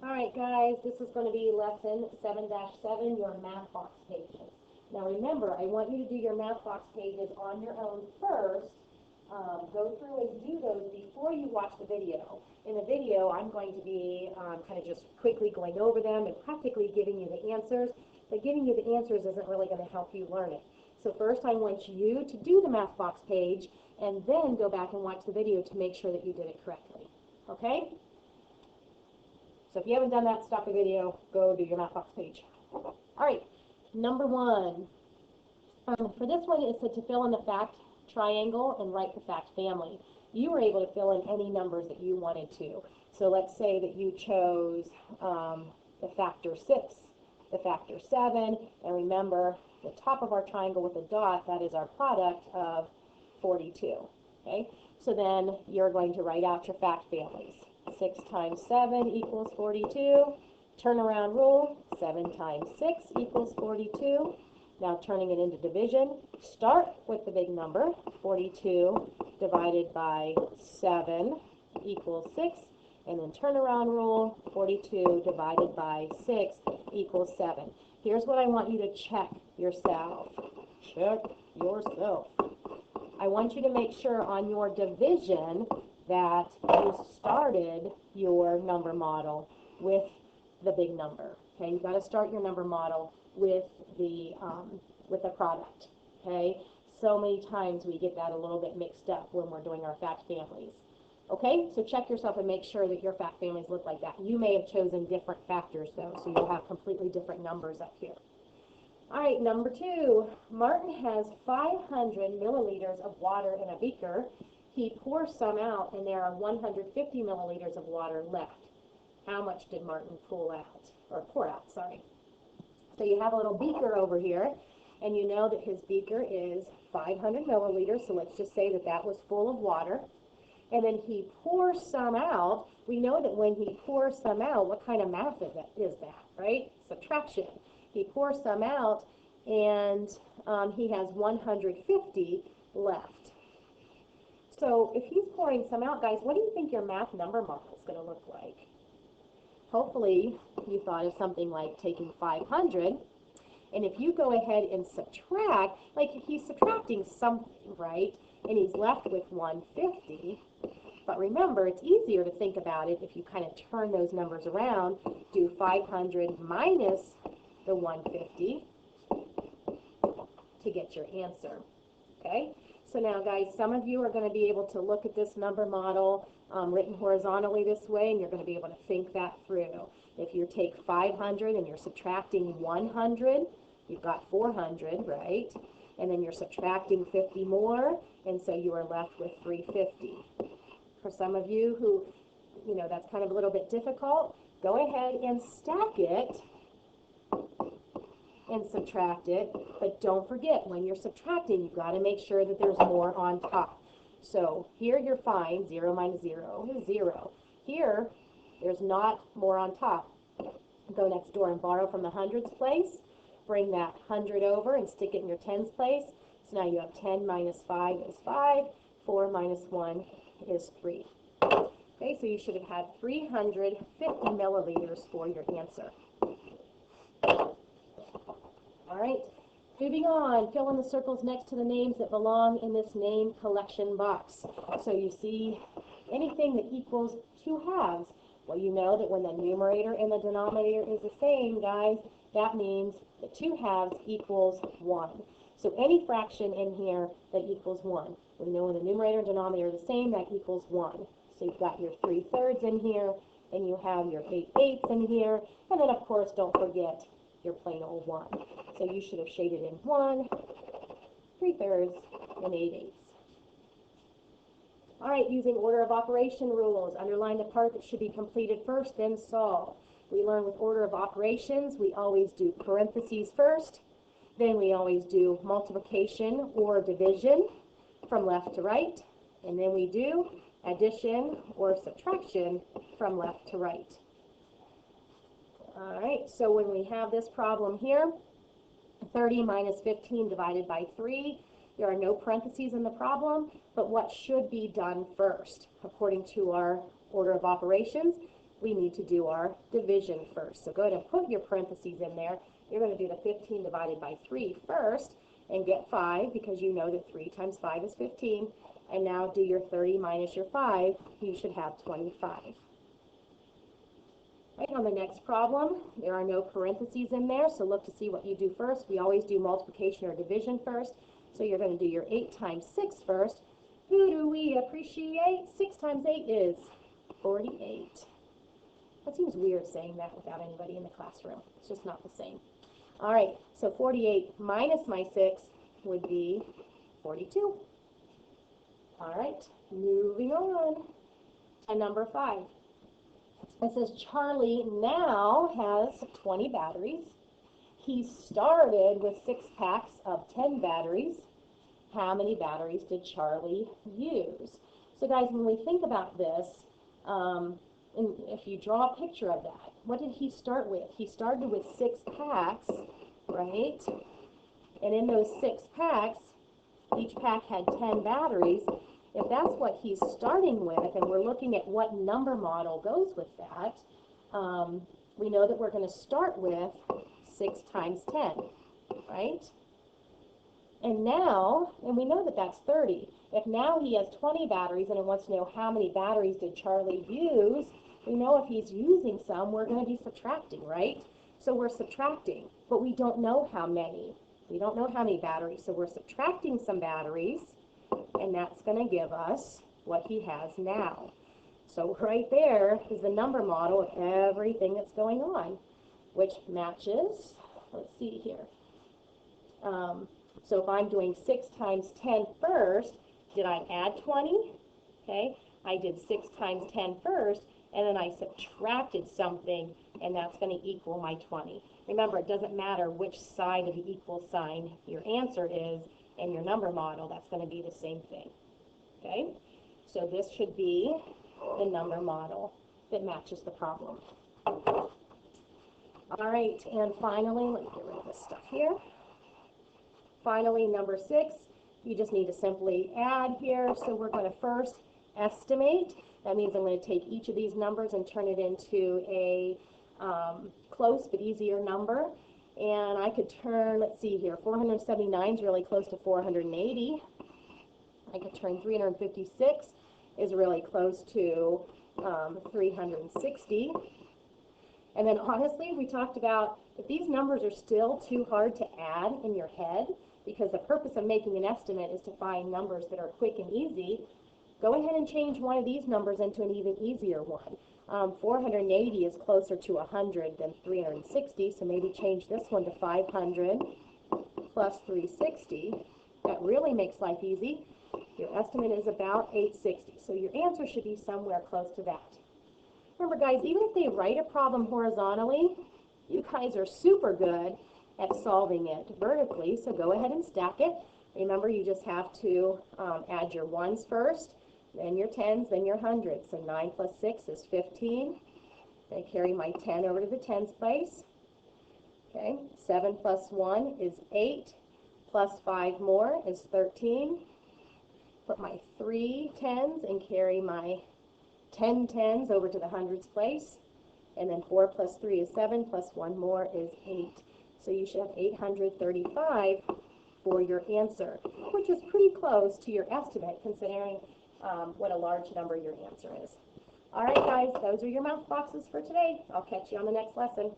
All right, guys, this is going to be lesson 7-7, your math box pages. Now remember, I want you to do your math box pages on your own first. Go through and do those before you watch the video. In the video, I'm going to be kind of just quickly going over them and practically giving you the answers, but giving you the answers isn't really going to help you learn it. So first, I want you to do the math box page and then go back and watch the video to make sure that you did it correctly. Okay? So if you haven't done that, stop the video, go do your math box page. All right, number one. For this one, it said to fill in the fact triangle and write the fact family. You were able to fill in any numbers that you wanted to. So let's say that you chose the factor 6, the factor 7, and remember the top of our triangle with a dot, that is our product of 42. Okay, so then you're going to write out your fact families. 6 times 7 equals 42. Turnaround rule, 7 times 6 equals 42. Now turning it into division, start with the big number, 42 divided by 7 equals 6, and then turnaround rule, 42 divided by 6 equals 7. Here's what I want you to check yourself. Check yourself. I want you to make sure on your division that you started your number model with the big number. Okay, you got to start your number model with the product. Okay, so many times we get that a little bit mixed up when we're doing our fact families. Okay, so check yourself and make sure that your fact families look like that. You may have chosen different factors though, so you'll have completely different numbers up here. All right, number 2. Martin has 500 milliliters of water in a beaker. He pours some out, and there are 150 milliliters of water left. How much did Martin pour out, sorry. So you have a little beaker over here, and you know that his beaker is 500 milliliters, so let's just say that that was full of water. And then he pours some out. We know that when he pours some out, what kind of math is that, right? Subtraction. He pours some out, and he has 150 left. So if he's pouring some out, guys, what do you think your math number model is going to look like? Hopefully, you thought of something like taking 500, and if you go ahead and subtract, like he's subtracting something, right? And he's left with 150. But remember, it's easier to think about it if you kind of turn those numbers around. Do 500 minus the 150 to get your answer. Okay? So now, guys, some of you are going to be able to look at this number model written horizontally this way, and you're going to be able to think that through. If you take 500 and you're subtracting 100, you've got 400, right? And then you're subtracting 50 more, and so you are left with 350. For some of you who, you know, that's kind of a little bit difficult, go ahead and stack it and subtract it, but don't forget, when you're subtracting, you've got to make sure that there's more on top. So here you're fine, 0 minus 0 is 0. Here, there's not more on top. Go next door and borrow from the hundreds place, bring that 100 over and stick it in your tens place. So now you have 10 minus 5 is 5, 4 minus 1 is 3. Okay, so you should have had 350 milliliters for your answer. All right, moving on, fill in the circles next to the names that belong in this name collection box. So you see anything that equals 2 halves. Well, you know that when the numerator and the denominator is the same, guys, that means the 2 halves equals 1. So any fraction in here that equals 1. We know when the numerator and denominator are the same, that equals 1. So you've got your 3/3 in here, and you have your 8/8 in here, and then of course don't forget your plain old 1. So you should have shaded in 1, 3/3, and 8/8. All right, using order of operation rules, underline the part that should be completed first, then solve. We learn with order of operations, we always do parentheses first, then we always do multiplication or division from left to right, and then we do addition or subtraction from left to right. All right, so when we have this problem here, 30 minus 15 divided by 3, there are no parentheses in the problem, but what should be done first? According to our order of operations, we need to do our division first. So go ahead and put your parentheses in there. You're going to do the 15 divided by 3 first and get 5 because you know that 3 times 5 is 15. And now do your 30 minus your 5. You should have 25. Right, on the next problem, there are no parentheses in there, so look to see what you do first. We always do multiplication or division first. So you're going to do your 8 times 6 first. Who do we appreciate? 6 times 8 is 48. That seems weird saying that without anybody in the classroom. It's just not the same. All right, so 48 minus my 6 would be 42. All right, moving on to number 5. It says Charlie now has 20 batteries. He started with 6 packs of 10 batteries. How many batteries did Charlie use? So guys, when we think about this, and if you draw a picture of that, what did he start with? He started with 6 packs, right? And in those 6 packs, each pack had 10 batteries. If that's what he's starting with, and we're looking at what number model goes with that, we know that we're going to start with 6 times 10, right? And now, and we know that that's 30. If now he has 20 batteries and it wants to know how many batteries did Charlie use, we know if he's using some, we're going to be subtracting, right? So we're subtracting, but we don't know how many. We don't know how many batteries, so we're subtracting some batteries, and that's going to give us what he has now. So right there is the number model of everything that's going on, which matches, let's see here. So if I'm doing 6 times 10 first, did I add 20? Okay, I did 6 times 10 first, and then I subtracted something, and that's going to equal my 20. Remember, it doesn't matter which side of the equal sign your answer is in your number model, that's going to be the same thing. Okay, so this should be the number model that matches the problem. All right, and finally, let me get rid of this stuff here. Finally, number 6, you just need to simply add here. So we're going to first estimate. That means I'm going to take each of these numbers and turn it into a close but easier number. And I could turn, let's see here, 479 is really close to 480. I could turn 356 is really close to 360. And then honestly, we talked about if these numbers are still too hard to add in your head, because the purpose of making an estimate is to find numbers that are quick and easy, go ahead and change one of these numbers into an even easier one. 480 is closer to 100 than 360, so maybe change this one to 500 plus 360. That really makes life easy. Your estimate is about 860, so your answer should be somewhere close to that. Remember guys, even if they write a problem horizontally, you guys are super good at solving it vertically, so go ahead and stack it. Remember, you just have to add your ones first, then your tens, then your hundreds. So 9 plus 6 is 15. I carry my 10 over to the tens place. Okay, 7 plus 1 is 8, plus 5 more is 13. Put my 3 tens and carry my 10 tens over to the hundreds place. And then 4 plus 3 is 7, plus 1 more is 8. So you should have 835 for your answer, which is pretty close to your estimate considering what a large number your answer is. All right, guys, those are your math boxes for today. I'll catch you on the next lesson.